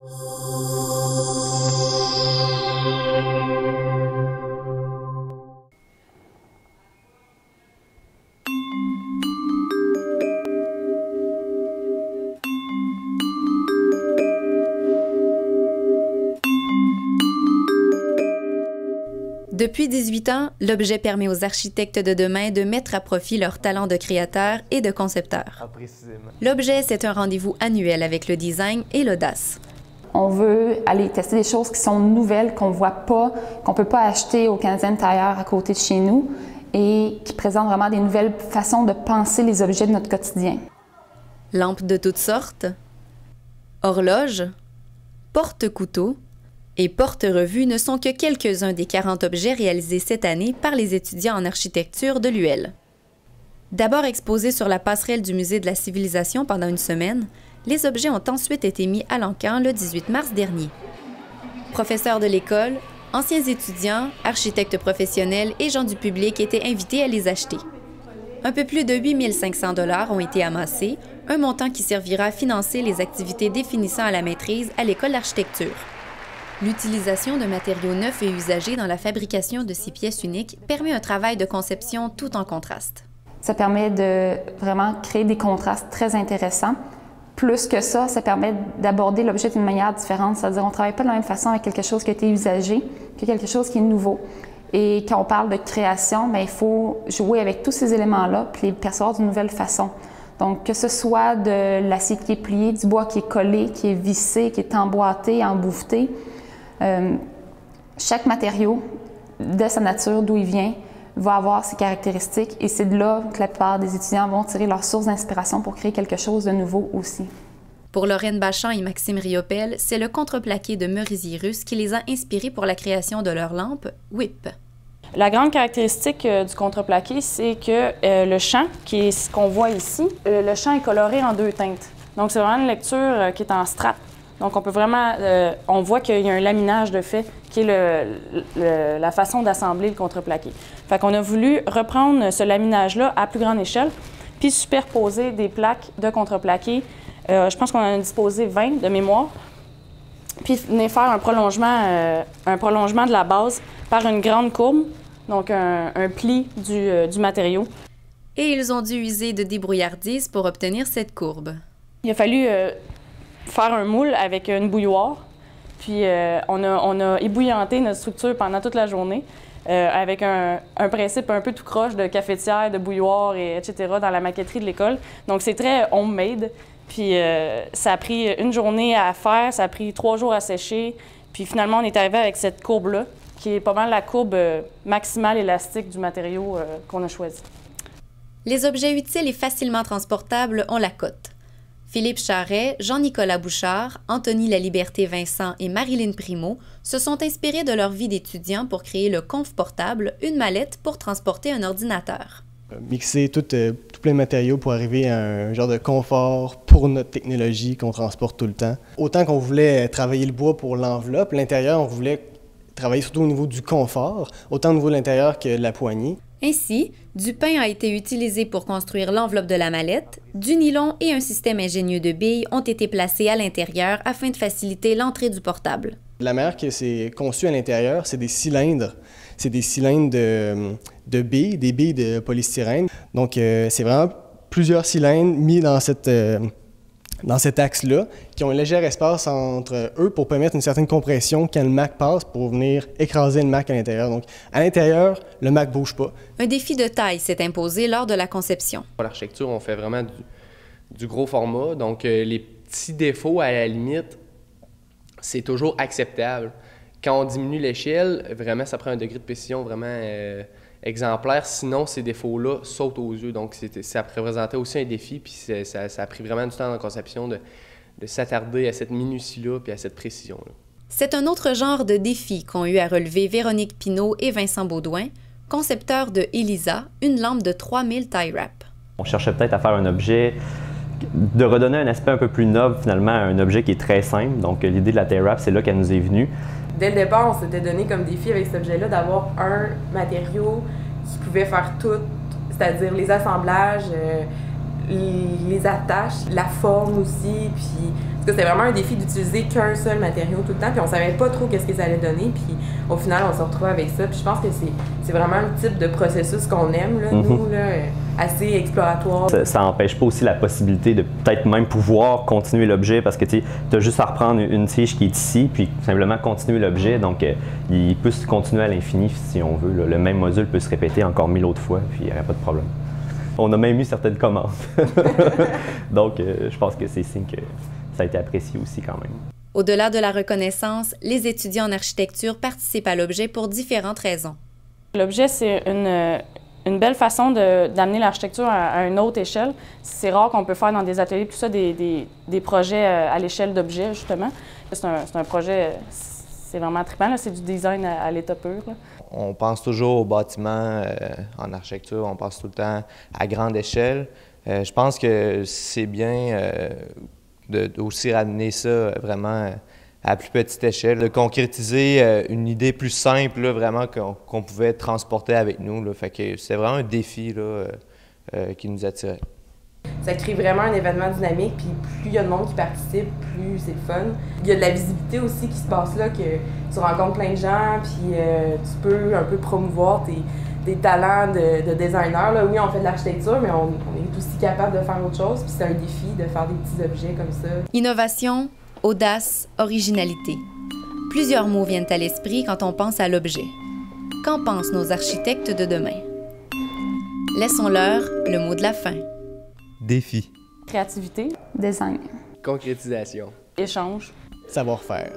Depuis 18 ans, l'objet permet aux architectes de demain de mettre à profit leur talent de créateur et de concepteur. L'objet, c'est un rendez-vous annuel avec le design et l'audace. On veut aller tester des choses qui sont nouvelles, qu'on voit pas, qu'on peut pas acheter au Canadian Tire à côté de chez nous et qui présentent vraiment des nouvelles façons de penser les objets de notre quotidien. Lampes de toutes sortes, horloges, porte-couteaux et porte-revues ne sont que quelques-uns des 40 objets réalisés cette année par les étudiants en architecture de l'UL. D'abord exposés sur la passerelle du Musée de la Civilisation pendant une semaine, les objets ont ensuite été mis à l'encan le 18 mars dernier. Professeurs de l'école, anciens étudiants, architectes professionnels et gens du public étaient invités à les acheter. Un peu plus de 8 500 $ ont été amassés, un montant qui servira à financer les activités définissant à la maîtrise à l'école d'architecture. L'utilisation de matériaux neufs et usagés dans la fabrication de ces pièces uniques permet un travail de conception tout en contraste. Ça permet de vraiment créer des contrastes très intéressants. Plus que ça permet d'aborder l'objet d'une manière différente. C'est-à-dire qu'on ne travaille pas de la même façon avec quelque chose qui a été usagé que quelque chose qui est nouveau. Et quand on parle de création, bien, il faut jouer avec tous ces éléments-là puis les percevoir d'une nouvelle façon. Donc, que ce soit de l'acier qui est plié, du bois qui est collé, qui est vissé, qui est emboîté, embouffeté, chaque matériau, de sa nature, d'où il vient, va avoir ses caractéristiques et c'est de là que la plupart des étudiants vont tirer leur source d'inspiration pour créer quelque chose de nouveau aussi. Pour Lorraine Bachand et Maxime Riopel, c'est le contreplaqué de Merisier Russe qui les a inspirés pour la création de leur lampe WIP. La grande caractéristique du contreplaqué, c'est que le champ, qui est ce qu'on voit ici, le champ est coloré en 2 teintes. Donc c'est vraiment une lecture qui est en strate. Donc, on peut vraiment, on voit qu'il y a un laminage de fait qui est la façon d'assembler le contreplaqué. Fait qu'on a voulu reprendre ce laminage-là à plus grande échelle, puis superposer des plaques de contreplaqué. Je pense qu'on en a disposé 20 de mémoire, puis venir faire un prolongement de la base par une grande courbe, donc un pli du matériau. Et ils ont dû user de débrouillardise pour obtenir cette courbe. Il a fallu faire un moule avec une bouilloire. Puis on a ébouillanté notre structure pendant toute la journée avec un principe un peu tout croche de cafetière, de bouilloire, etc. dans la maquetterie de l'école. Donc c'est très homemade. Puis ça a pris une journée à faire, ça a pris 3 jours à sécher. Puis finalement, on est arrivé avec cette courbe-là, qui est pas mal la courbe maximale élastique du matériau qu'on a choisi. Les objets utiles et facilement transportables ont la cote. Philippe Charret, Jean-Nicolas Bouchard, Anthony Laliberté-Vincent et Marilyn Primo se sont inspirés de leur vie d'étudiants pour créer le Conf Portable, une mallette pour transporter un ordinateur. Mixer tout plein de matériaux pour arriver à un genre de confort pour notre technologie qu'on transporte tout le temps. Autant qu'on voulait travailler le bois pour l'enveloppe, l'intérieur, on voulait travailler surtout au niveau du confort, autant au niveau de l'intérieur que de la poignée. Ainsi, du pain a été utilisé pour construire l'enveloppe de la mallette, du nylon et un système ingénieux de billes ont été placés à l'intérieur afin de faciliter l'entrée du portable. La manière que c'est conçu à l'intérieur, c'est des cylindres. C'est des cylindres de billes, des billes de polystyrène. Donc, c'est vraiment plusieurs cylindres mis dans cet axe-là, qui ont un léger espace entre eux pour permettre une certaine compression quand le Mac passe pour venir écraser le Mac à l'intérieur. Donc, à l'intérieur, le Mac ne bouge pas. Un défi de taille s'est imposé lors de la conception. Pour l'architecture, on fait vraiment du gros format. Donc, les petits défauts, à la limite, c'est toujours acceptable. Quand on diminue l'échelle, vraiment, ça prend un degré de précision vraiment exemplaire. Sinon, ces défauts-là sautent aux yeux. Donc, ça représentait aussi un défi. Puis ça a pris vraiment du temps dans la conception de s'attarder à cette minutie-là puis à cette précision-là. C'est un autre genre de défi qu'ont eu à relever Véronique Pinault et Vincent Baudouin, concepteurs de Elisa, une lampe de 3000 tie wrap. On cherchait peut-être à faire un objet, de redonner un aspect un peu plus noble finalement à un objet qui est très simple. Donc l'idée de la tie wrap, c'est là qu'elle nous est venue. Dès le départ, on s'était donné comme défi avec cet objet-là d'avoir un matériau qui pouvait faire tout, c'est-à-dire les assemblages, les attaches, la forme aussi, puis c'était vraiment un défi d'utiliser qu'un seul matériau tout le temps, puis on savait pas trop qu'est-ce que ça allait donner, puis au final, on se retrouvait avec ça, puis je pense que c'est vraiment le type de processus qu'on aime, là, nous, là, assez exploratoire. Ça n'empêche pas aussi la possibilité de peut-être même pouvoir continuer l'objet, parce que tu as juste à reprendre une tige qui est ici, puis simplement continuer l'objet, donc il peut se continuer à l'infini si on veut, là. Le même module peut se répéter encore 1000 autres fois, puis il n'y aurait pas de problème. On a même eu certaines commandes. Donc, je pense que c'est signe que ça a été apprécié aussi quand même. Au-delà de la reconnaissance, les étudiants en architecture participent à l'objet pour différentes raisons. L'objet, c'est une belle façon d'amener l'architecture à une autre échelle. C'est rare qu'on peut faire dans des ateliers, tout ça, des projets à l'échelle d'objets, justement. C'est un projet, c'est vraiment trippant, c'est du design à l'état pur, là. On pense toujours au bâtiment en architecture, on pense tout le temps à grande échelle. Je pense que c'est bien de aussi ramener ça vraiment à plus petite échelle, de concrétiser une idée plus simple, là, vraiment qu'on pouvait transporter avec nous, là. Fait que c'est vraiment un défi là, qui nous attirait. Ça crée vraiment un événement dynamique, puis plus il y a de monde qui participe, plus c'est le fun. Il y a de la visibilité aussi qui se passe là, que tu rencontres plein de gens, puis tu peux un peu promouvoir tes talents de designer. Là. Oui, on fait de l'architecture, mais on est aussi capable de faire autre chose, puis c'est un défi de faire des petits objets comme ça. Innovation, audace, originalité. Plusieurs mots viennent à l'esprit quand on pense à l'objet. Qu'en pensent nos architectes de demain? Laissons-leur le mot de la fin. Défi. Créativité, Design. Concrétisation. échange. Savoir-faire.